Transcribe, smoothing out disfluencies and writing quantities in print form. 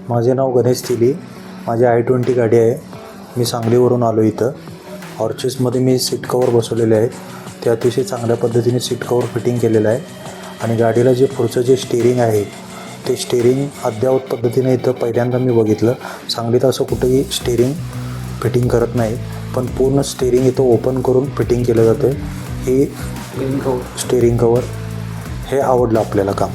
माझे नाव गणेश तिली, माझी i20 गाडी आहे. मी सांगलीवरून आलो इथं. ऑर्चिड्समध्ये मी सीट कवर बसवलेले आहेत. ते अतिशय चांगल्या पद्धतीने सीट कवर फिटिंग केलेलं आहे. आणि गाडीला जे पुढचं जे स्टिअरिंग आहे ते स्टिअरिंग अद्ययावत पद्धतीने इथं पहिल्यांदा मी बघितलं. सांगलीत असं कुठेही स्टिअरिंग फिटिंग करत नाही, पण पूर्ण स्टिअरिंग इथं ओपन करून फिटिंग केलं जातं. हे स्टिअरिंग कवर हे आवडलं आपल्याला काम.